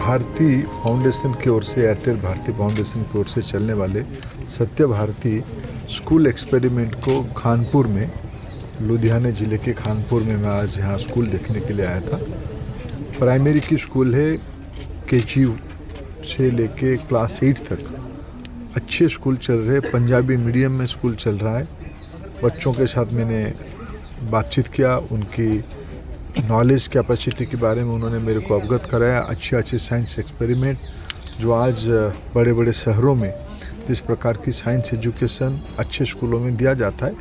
Bharti foundation की ओर से, Airtel Bharti foundation की ओर से चलने वाले सत्य भारती स्कूल एक्सपेरिमेंट को खानपुर में, लुधियाना ज़िले के खानपुर में मैं आज यहाँ स्कूल देखने के लिए आया था। प्राइमरी की स्कूल है, KG से लेके क्लास 8 तक अच्छे स्कूल चल रहे। पंजाबी मीडियम में स्कूल चल रहा है। बच्चों के साथ मैंने बातचीत किया, उनकी नॉलेज कैपेसिटी के बारे में उन्होंने मेरे को अवगत कराया। अच्छे साइंस एक्सपेरिमेंट जो आज बड़े बड़े शहरों में जिस प्रकार की साइंस एजुकेशन अच्छे स्कूलों में दिया जाता है,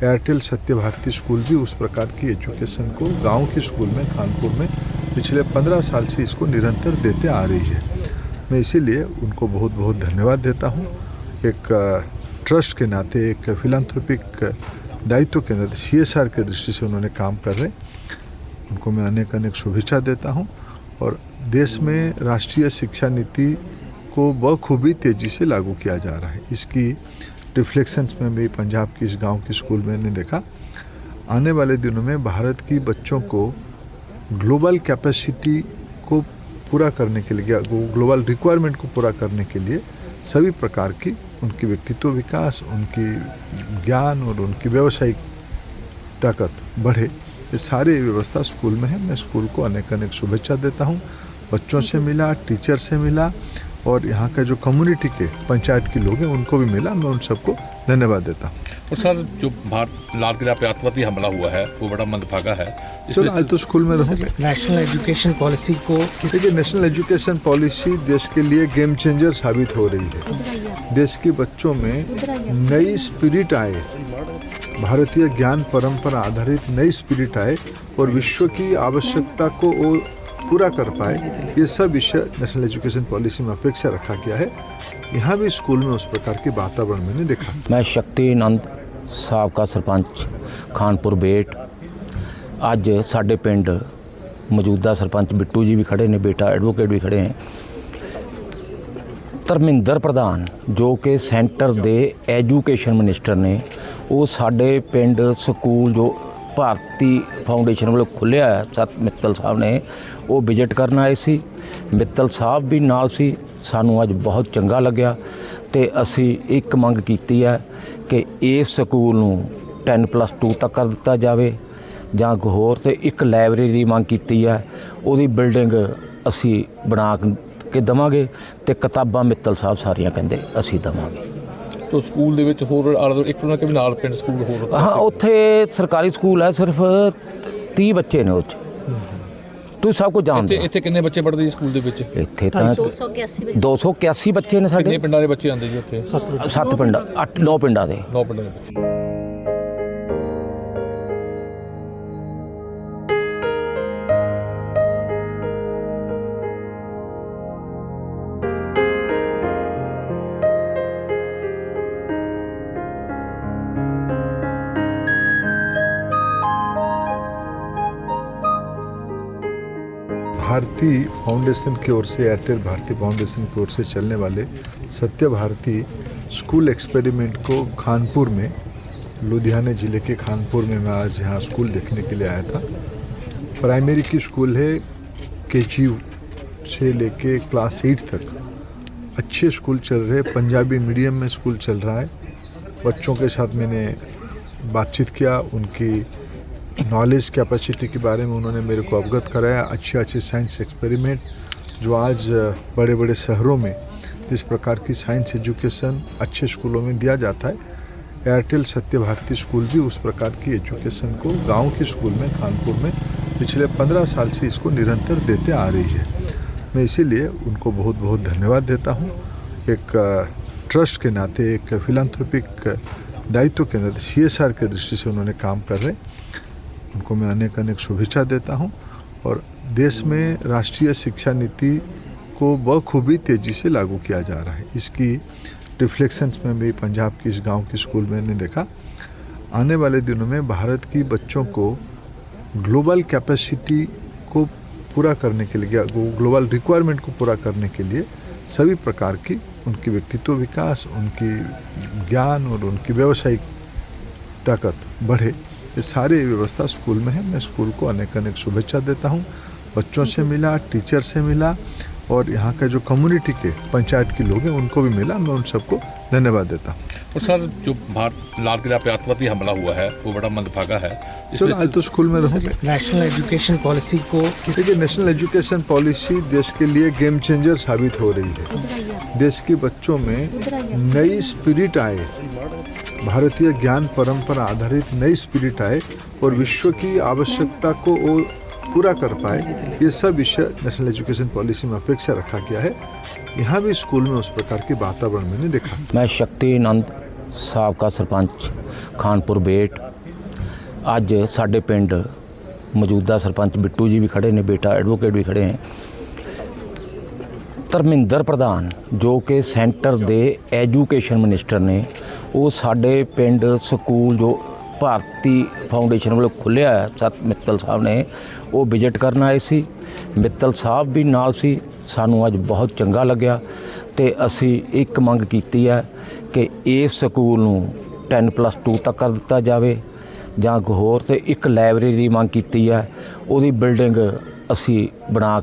एयरटेल सत्य भारती स्कूल भी उस प्रकार की एजुकेशन को गांव के स्कूल में खानपुर में पिछले 15 साल से इसको निरंतर देते आ रही है। मैं इसीलिए उनको बहुत बहुत धन्यवाद देता हूँ। एक ट्रस्ट के नाते, एक फिलैंथ्रोपिक दायित्व के नाते, CSR के दृष्टि से उन्होंने काम कर रहे, उनको मैं अनेक शुभेच्छा देता हूँ। और देश में राष्ट्रीय शिक्षा नीति को बखूबी तेज़ी से लागू किया जा रहा है। इसकी रिफ्लेक्शंस में भी पंजाब की इस गांव की स्कूल में ने देखा। आने वाले दिनों में भारत की बच्चों को ग्लोबल कैपेसिटी को पूरा करने के लिए, ग्लोबल रिक्वायरमेंट को पूरा करने के लिए सभी प्रकार की उनकी व्यक्तित्व विकास, उनकी ज्ञान और उनकी व्यावसायिक ताकत बढ़े, ये सारी व्यवस्था स्कूल में है। मैं स्कूल को अनेक शुभेच्छा देता हूँ। बच्चों से मिला, टीचर से मिला और यहाँ का जो कम्युनिटी के पंचायत के लोग हैं उनको भी मिला। मैं उन सबको धन्यवाद देता हूँ। और सर, जो लाल किला पे आतंकवादी हमला हुआ है वो बड़ा मंदभागा है। चलो आज तो स्कूल में रहूँ। नेशनल एजुकेशन पॉलिसी को देखिए, नेशनल एजुकेशन पॉलिसी देश के लिए गेम चेंजर साबित हो रही है। देश के बच्चों में नई स्पिरिट आए, भारतीय ज्ञान परंपरा आधारित नई स्पिरिट आए और विश्व की आवश्यकता को वो पूरा कर पाए, ये सब विषय नेशनल एजुकेशन पॉलिसी में अपेक्षा रखा गया है। यहाँ भी स्कूल में उस प्रकार के वातावरण मैंने देखा। मैं शक्ति नंद साबका सरपंच खानपुर बेट। ਅੱਜ ਸਾਡੇ ਪਿੰਡ ਮੌਜੂਦਾ ਸਰਪੰਚ ਬਿੱਟੂ ਜੀ ਵੀ ਖੜੇ ਨੇ, ਬੇਟਾ ਐਡਵੋਕੇਟ ਵੀ ਖੜੇ ਨੇ। ਧਰਮਿੰਦਰ ਪ੍ਰਧਾਨ ਜੋ ਕਿ ਸੈਂਟਰ ਦੇ ਐਜੂਕੇਸ਼ਨ ਮਿਨਿਸਟਰ ਨੇ, ਉਹ ਸਾਡੇ ਪਿੰਡ ਸਕੂਲ ਜੋ ਭਾਰਤੀ ਫਾਊਂਡੇਸ਼ਨ ਵੱਲੋਂ ਖੁੱਲ੍ਹਿਆ ਹੈ, ਸਤ ਮਿੱਤਲ ਸਾਹਿਬ ਨੇ ਉਹ ਵਿਜ਼ਿਟ ਕਰਨ ਆਏ ਸੀ। ਮਿੱਤਲ ਸਾਹਿਬ ਵੀ ਨਾਲ ਸੀ। ਸਾਨੂੰ ਅੱਜ ਬਹੁਤ ਚੰਗਾ ਲੱਗਿਆ ਅਤੇ ਅਸੀਂ ਇੱਕ ਮੰਗ ਕੀਤੀ ਹੈ ਕਿ ਇਸ ਸਕੂਲ ਨੂੰ 10+2 ਤੱਕ ਕਰ ਦਿੱਤਾ ਜਾਵੇ ਜਾਂ ਹੋਰ। ਤੇ ਇੱਕ ਲਾਇਬ੍ਰੇਰੀ ਦੀ ਮੰਗ ਕੀਤੀ ਹੈ, ਉਹਦੀ ਬਿਲਡਿੰਗ ਅਸੀਂ ਬਣਾ ਕੇ ਦੇਵਾਂਗੇ ਤੇ ਕਿਤਾਬਾਂ ਮਿੱਤਲ ਸਾਹਿਬ ਸਾਰੀਆਂ ਕਹਿੰਦੇ ਅਸੀਂ ਦੇਵਾਂਗੇ। तो ਸਕੂਲ ਦੇ ਵਿੱਚ ਹੋਰ ਇੱਕ ਉਹਨਾਂ ਕੇ ਨਾਲ ਪਿੰਡ ਸਕੂਲ ਹੋਰ? ਹਾਂ, ਉੱਥੇ ਸਰਕਾਰੀ ਸਕੂਲ ਹੈ, ਸਿਰਫ 30 ਬੱਚੇ ਨੇ ਉਹ 'ਚ। ਤੁਸੀਂ ਸਭ ਕੁਝ ਜਾਣਦੇ ਹੋ। ਇੱਥੇ ਕਿੰਨੇ ਬੱਚੇ ਪੜ੍ਹਦੇ ਜੀ ਸਕੂਲ ਦੇ ਵਿੱਚ? ਇੱਥੇ ਤਾਂ 281 ਬੱਚੇ ਨੇ ਸਾਡੇ। ਕਿੰਨੇ ਪਿੰਡਾਂ ਦੇ ਬੱਚੇ ਆਉਂਦੇ ਜੀ ਉੱਥੇ? 7 ਪਿੰਡ, 9 ਪਿੰਡਾਂ ਦੇ। 9 ਪਿੰਡਾਂ ਦੇ ਬੱਚੇ। भारती फाउंडेशन की ओर से, एयरटेल भारती फाउंडेशन की ओर से चलने वाले सत्य भारती स्कूल एक्सपेरिमेंट को खानपुर में, लुधियाना ज़िले के खानपुर में मैं आज यहाँ स्कूल देखने के लिए आया था। प्राइमरी की स्कूल है, KG से लेके क्लास 8 तक अच्छे स्कूल चल रहे। पंजाबी मीडियम में स्कूल चल रहा है। बच्चों के साथ मैंने बातचीत किया, उनकी नॉलेज कैपेसिटी के बारे में उन्होंने मेरे को अवगत कराया। अच्छे साइंस एक्सपेरिमेंट जो आज बड़े बड़े शहरों में जिस प्रकार की साइंस एजुकेशन अच्छे स्कूलों में दिया जाता है, एयरटेल सत्य भारती स्कूल भी उस प्रकार की एजुकेशन को गांव के स्कूल में खानपुर में पिछले 15 साल से इसको निरंतर देते आ रही है। मैं इसीलिए उनको बहुत बहुत धन्यवाद देता हूँ। एक ट्रस्ट के नाते, एक फिलैंथ्रोपिक दायित्व के नाते, CSR के दृष्टि से उन्होंने काम कर रहे, उनको मैं अनेक शुभेच्छा देता हूँ। और देश में राष्ट्रीय शिक्षा नीति को बखूबी तेज़ी से लागू किया जा रहा है। इसकी रिफ्लेक्शंस में भी पंजाब की इस गांव की स्कूल में ने देखा। आने वाले दिनों में भारत की बच्चों को ग्लोबल कैपेसिटी को पूरा करने के लिए, ग्लोबल रिक्वायरमेंट को पूरा करने के लिए सभी प्रकार की उनकी व्यक्तित्व विकास, उनकी ज्ञान और उनकी व्यावसायिक ताकत बढ़े, ये सारी व्यवस्था स्कूल में है। मैं स्कूल को अनेक शुभेच्छा देता हूँ। बच्चों से मिला, टीचर से मिला और यहाँ का जो कम्युनिटी के पंचायत के लोग हैं उनको भी मिला। मैं उन सबको धन्यवाद देता हूँ। और सर जो लाल किला पे आतंकवादी हमला हुआ है वो बड़ा मंदभागा है। चलो आज तो स्कूल में रहूँ। नेशनल एजुकेशन पॉलिसी को देखिए, नेशनल एजुकेशन पॉलिसी देश के लिए गेम चेंजर साबित हो रही है। देश के बच्चों में नई स्पिरिट आए, भारतीय ज्ञान परंपरा आधारित नई स्पिरिट आए और विश्व की आवश्यकता को वो पूरा कर पाए, ये सब विषय नेशनल एजुकेशन पॉलिसी में अपेक्षा रखा गया है। यहाँ भी स्कूल में उस प्रकार के वातावरण मैंने देखा। मैं शक्ति नंद साबका सरपंच खानपुर बेट। ਅੱਜ ਸਾਡੇ ਪਿੰਡ ਮੌਜੂਦਾ ਸਰਪੰਚ ਬਿੱਟੂ ਜੀ ਵੀ ਖੜੇ ਨੇ, ਬੇਟਾ ਐਡਵੋਕੇਟ ਵੀ ਖੜੇ ਨੇ। ਧਰਮਿੰਦਰ ਪ੍ਰਧਾਨ ਜੋ ਕਿ ਸੈਂਟਰ ਦੇ ਐਜੂਕੇਸ਼ਨ ਮਿਨਿਸਟਰ ਨੇ, ਉਹ ਸਾਡੇ ਪਿੰਡ ਸਕੂਲ ਜੋ ਭਾਰਤੀ ਫਾਊਂਡੇਸ਼ਨ ਵੱਲੋਂ ਖੁੱਲ੍ਹਿਆ ਹੈ ਸਤ ਮਿੱਤਲ ਸਾਹਿਬ ਨੇ, ਉਹ ਵਿਜ਼ਿਟ ਕਰਨ ਆਏ ਸੀ। ਮਿੱਤਲ ਸਾਹਿਬ ਵੀ ਨਾਲ ਸੀ। ਸਾਨੂੰ ਅੱਜ ਬਹੁਤ ਚੰਗਾ ਲੱਗਿਆ ਤੇ ਅਸੀਂ ਇੱਕ ਮੰਗ ਕੀਤੀ ਹੈ ਕਿ ਇਸ ਸਕੂਲ ਨੂੰ 10+2 ਤੱਕ ਕਰ ਦਿੱਤਾ ਜਾਵੇ ਜਾਂ ਹੋਰ, ਤੇ ਇੱਕ ਲਾਇਬ੍ਰੇਰੀ ਦੀ ਮੰਗ ਕੀਤੀ ਹੈ, ਉਹਦੀ ਬਿਲਡਿੰਗ ਅਸੀਂ ਬਣਾ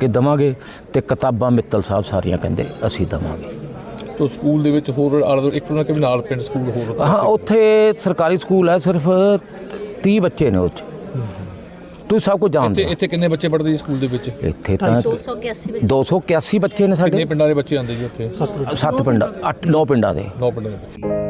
ਕੇ ਦੇਵਾਂਗੇ ਤੇ ਕਿਤਾਬਾਂ ਮਿੱਤਲ ਸਾਹਿਬ ਸਾਰੀਆਂ ਕਹਿੰਦੇ ਅਸੀਂ ਦੇਵਾਂਗੇ। तो स्कूल ਦੇ ਵਿੱਚ ਹੋਰ ਆਲੇ ਇੱਕ ਉਹਨਾਂ ਕੇ ਨਾਲ ਪਿੰਡ ਸਕੂਲ ਹੋਰ ਹਾਂ, ਉੱਥੇ ਸਰਕਾਰੀ ਸਕੂਲ ਹੈ, ਸਿਰਫ 30 ਬੱਚੇ ਨੇ ਉਹ 'ਚ। ਤੁਸੀਂ ਸਭ ਕੁਝ ਜਾਣਦੇ ਹੋ। ਇੱਥੇ ਕਿੰਨੇ ਬੱਚੇ ਪੜ੍ਹਦੇ ਜੀ ਸਕੂਲ ਦੇ ਵਿੱਚ? ਇੱਥੇ ਤਾਂ 281 ਬੱਚੇ ਨੇ ਸਾਡੇ। ਕਿੰਨੇ ਪਿੰਡਾਂ ਦੇ ਬੱਚੇ ਆਉਂਦੇ ਜੀ ਉੱਥੇ? 7 ਪਿੰਡਾਂ 9 ਪਿੰਡਾਂ ਦੇ। 9 ਪਿੰਡਾਂ ਦੇ ਬੱਚੇ।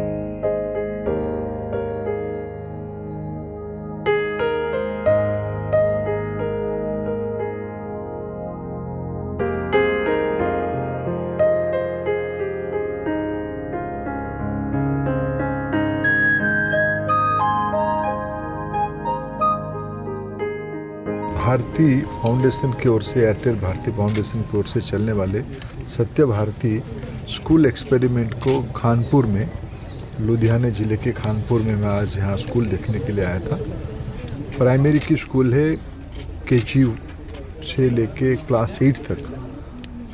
भारती फाउंडेशन की ओर से, एयरटेल भारती फाउंडेशन की ओर से चलने वाले सत्य भारती स्कूल एक्सपेरिमेंट को खानपुर में, लुधियाना ज़िले के खानपुर में मैं आज यहाँ स्कूल देखने के लिए आया था। प्राइमरी की स्कूल है, KG से लेके क्लास 8 तक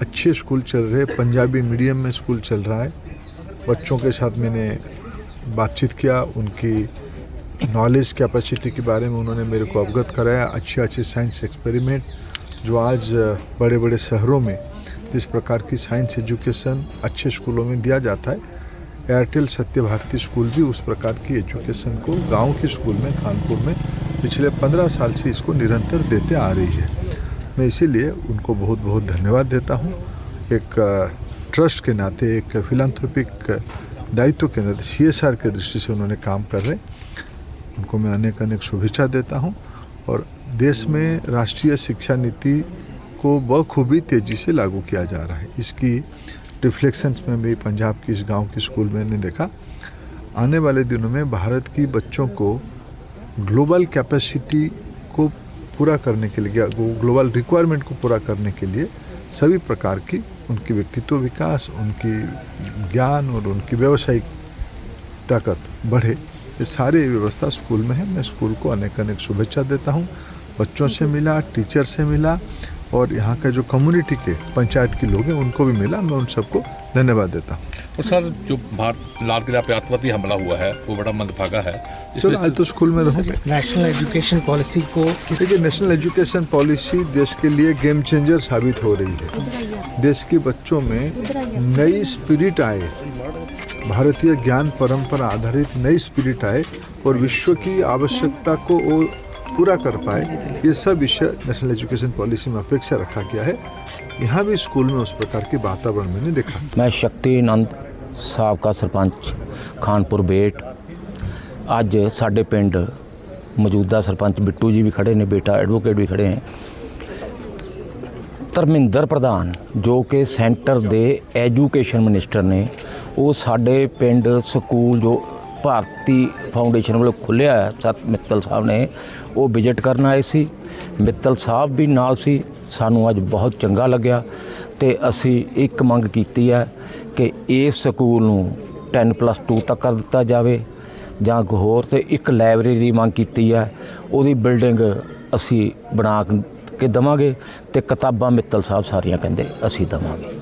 अच्छे स्कूल चल रहे। पंजाबी मीडियम में स्कूल चल रहा है। बच्चों के साथ मैंने बातचीत किया, उनकी नॉलेज कैपेसिटी के बारे में उन्होंने मेरे को अवगत कराया। अच्छे साइंस एक्सपेरिमेंट जो आज बड़े बड़े शहरों में जिस प्रकार की साइंस एजुकेशन अच्छे स्कूलों में दिया जाता है, एयरटेल सत्य भारती स्कूल भी उस प्रकार की एजुकेशन को गांव के स्कूल में खानपुर में पिछले 15 साल से इसको निरंतर देते आ रही है। मैं इसीलिए उनको बहुत बहुत धन्यवाद देता हूँ। एक ट्रस्ट के नाते, एक फिलैंथ्रोपिक दायित्व के नाते, CSR के दृष्टि से उन्होंने काम कर रहे, उनको मैं अनेक शुभेच्छा देता हूं। और देश में राष्ट्रीय शिक्षा नीति को बखूबी तेज़ी से लागू किया जा रहा है। इसकी रिफ्लेक्शंस में भी पंजाब की इस गांव की स्कूल में ने देखा। आने वाले दिनों में भारत की बच्चों को ग्लोबल कैपेसिटी को पूरा करने के लिए, ग्लोबल रिक्वायरमेंट को पूरा करने के लिए सभी प्रकार की उनकी व्यक्तित्व विकास, उनकी ज्ञान और उनकी व्यावसायिक ताकत बढ़े, ये सारी व्यवस्था स्कूल में है। मैं स्कूल को अनेक शुभेच्छा देता हूँ। बच्चों से मिला, टीचर से मिला और यहाँ का जो कम्युनिटी के पंचायत के लोग हैं उनको भी मिला। मैं उन सबको धन्यवाद देता हूँ। और सर जो लाल किला पे आतंकवादी हमला हुआ है वो बड़ा मंदभागा है। चलो आज तो स्कूल में रहूँ। नेशनल एजुकेशन पॉलिसी को देखिए, नेशनल एजुकेशन पॉलिसी देश के लिए गेम चेंजर साबित हो रही है। देश के बच्चों में नई स्पिरिट आए, भारतीय ज्ञान परंपरा आधारित नई स्पिरिट आए और विश्व की आवश्यकता को वो पूरा कर पाए, ये सब विषय नेशनल एजुकेशन पॉलिसी में अपेक्षा रखा गया है। यहाँ भी स्कूल में उस प्रकार के वातावरण मैंने देखा। मैं शक्ति नंद साबका सरपंच खानपुर बेट। ਅੱਜ ਸਾਡੇ ਪਿੰਡ ਮੌਜੂਦਾ ਸਰਪੰਚ ਬਿੱਟੂ ਜੀ ਵੀ ਖੜੇ ਨੇ, ਬੇਟਾ ਐਡਵੋਕੇਟ ਵੀ ਖੜੇ ਨੇ। ਧਰਮਿੰਦਰ ਪ੍ਰਧਾਨ ਜੋ ਕਿ ਸੈਂਟਰ ਦੇ ਐਜੂਕੇਸ਼ਨ ਮਿਨਿਸਟਰ ਨੇ, ਉਹ ਸਾਡੇ ਪਿੰਡ ਸਕੂਲ ਜੋ ਭਾਰਤੀ ਫਾਊਂਡੇਸ਼ਨ ਵੱਲੋਂ ਖੁੱਲ੍ਹਿਆ ਹੈ ਸਤ ਮਿੱਤਲ ਸਾਹਿਬ ਨੇ, ਉਹ ਵਿਜ਼ਿਟ ਕਰਨ ਆਏ ਸੀ। ਮਿੱਤਲ ਸਾਹਿਬ ਵੀ ਨਾਲ ਸੀ। ਸਾਨੂੰ ਅੱਜ ਬਹੁਤ ਚੰਗਾ ਲੱਗਿਆ ਤੇ ਅਸੀਂ ਇੱਕ ਮੰਗ ਕੀਤੀ ਹੈ ਕਿ ਇਸ ਸਕੂਲ ਨੂੰ 10+2 ਤੱਕ ਕਰ ਦਿੱਤਾ ਜਾਵੇ ਜਾਂ ਹੋਰ, ਤੇ ਇੱਕ ਲਾਇਬ੍ਰੇਰੀ ਦੀ ਮੰਗ ਕੀਤੀ ਹੈ, ਉਹਦੀ ਬਿਲਡਿੰਗ ਅਸੀਂ ਬਣਾ ਕੇ ਦੇਵਾਂਗੇ ਤੇ ਕਿਤਾਬਾਂ ਮਿੱਤਲ ਸਾਹਿਬ ਸਾਰੀਆਂ ਕਹਿੰਦੇ ਅਸੀਂ ਦੇਵਾਂਗੇ।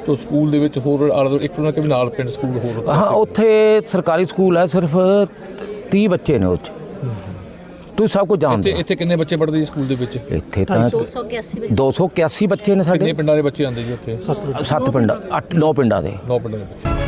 तो स्कूल ਦੇ ਵਿੱਚ ਹੋਰ ਆਲੇ ਇੱਕ ਉਹਨਾਂ ਕੇ ਨਾਲ ਪਿੰਡ ਸਕੂਲ ਹੋਰ ਹਾਂ, ਉੱਥੇ ਸਰਕਾਰੀ ਸਕੂਲ ਹੈ, ਸਿਰਫ 30 ਬੱਚੇ ਨੇ ਉਹ 'ਚ। ਤੁਸੀਂ ਸਭ ਕੁਝ ਜਾਣਦੇ ਹੋ। ਇੱਥੇ ਕਿੰਨੇ ਬੱਚੇ ਪੜ੍ਹਦੇ ਜੀ ਸਕੂਲ ਦੇ ਵਿੱਚ? ਇੱਥੇ ਤਾਂ 281 ਬੱਚੇ ਨੇ ਕਿੰਨੇ ਸਾਡੇ ਪਿੰਡਾਂ ਦੇ ਬੱਚੇ ਆਉਂਦੇ ਜੀ ਉੱਥੇ? 7 ਪਿੰਡ 8 9 ਪਿੰਡਾਂ ਦੇ 9 ਪਿੰਡਾਂ ਦੇ ਬੱਚੇ।